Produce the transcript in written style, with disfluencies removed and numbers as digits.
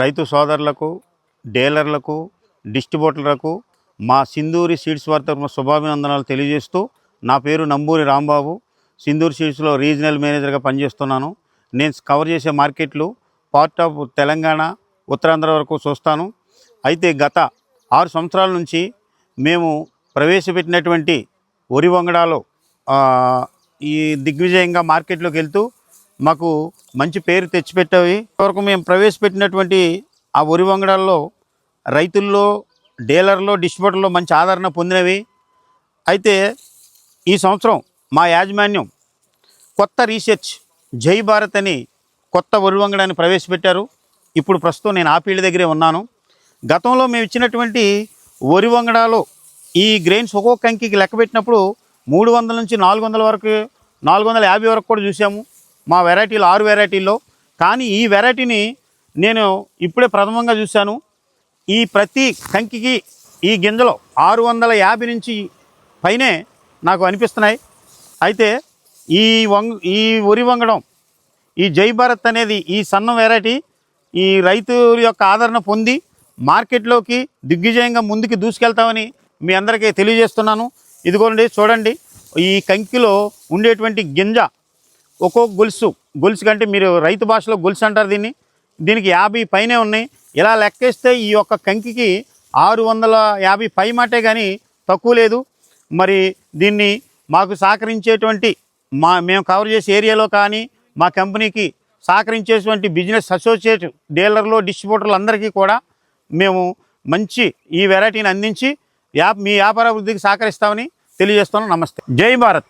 రైతు సోదరులకు, డీలర్లకు, డిస్ట్రిబ్యూటర్లకు మా సింధూరి సీడ్స్ వారి తరఫున శుభాభినందనాలు తెలియజేస్తూ, నా పేరు నంబూరి రాంబాబు. సింధూరి సీడ్స్లో రీజనల్ మేనేజర్గా పనిచేస్తున్నాను. నేను కవర్ చేసే మార్కెట్లు పార్ట్ ఆఫ్ తెలంగాణ, ఉత్తరాంధ్ర వరకు చూస్తాను. అయితే గత 6 సంవత్సరాల నుంచి మేము ప్రవేశపెట్టినటువంటి వరి వంగడాలు ఈ దిగ్విజయంగా మార్కెట్లోకి వెళ్తూ మాకు మంచి పేరు తెచ్చిపెట్టేవి. వరకు మేము ప్రవేశపెట్టినటువంటి ఆ వరి వంగడాల్లో రైతుల్లో, డీలర్లో, డిస్ట్రిబ్యూటర్లో మంచి ఆదరణ పొందినవి. అయితే ఈ సంవత్సరం మా యాజమాన్యం కొత్త రీసెర్చ్ జై భారత్ అని కొత్త వరి వంగడాన్ని ప్రవేశపెట్టారు. ఇప్పుడు ప్రస్తుతం నేను ఆ ఫీల్డ్ దగ్గరే ఉన్నాను. గతంలో మేము ఇచ్చినటువంటి వరి వంగడాలు ఈ గ్రెయిన్స్ ఒక్కొక్క కంకికి లెక్క పెట్టినప్పుడు 300 నుంచి 400 వరకు, 450 వరకు కూడా చూసాము మా వెరైటీలు, 6 వెరైటీల్లో. కానీ ఈ వెరైటీని నేను ఇప్పుడే ప్రథమంగా చూశాను. ఈ ప్రతి కంకికి ఈ గింజలు 650 నుంచి పైనే నాకు అనిపిస్తున్నాయి. అయితే ఈ వరి వంగడం, ఈ జై భారత్ అనేది ఈ సన్న వెరైటీ ఈ రైతుల యొక్క ఆదరణ పొంది మార్కెట్లోకి దిగ్విజయంగా ముందుకు దూసుకెళ్తామని మీ అందరికీ తెలియజేస్తున్నాను. ఇదిగోండి చూడండి, ఈ కంకిలో ఉండేటువంటి గింజ ఒక్కొక్క గొలుసు కంటే మీరు రైతు భాషలో గొలుసు అంటారు దీనికి 50 పైనే ఉన్నాయి. ఇలా లెక్కేస్తే ఈ యొక్క కంకికి 650 పై మాటే కానీ తక్కువ లేదు. మరి దీన్ని మాకు సహకరించేటువంటి మేము కవర్ చేసే ఏరియాలో కానీ మా కంపెనీకి సహకరించేటువంటి బిజినెస్ అసోసియేట్, డీలర్లు, డిస్ట్రిబ్యూటర్లు అందరికీ కూడా మేము మంచి ఈ వెరైటీని అందించి మీ వ్యాపార అభివృద్ధికి సహకరిస్తామని తెలియజేస్తున్నాం. నమస్తే. జై భారత్.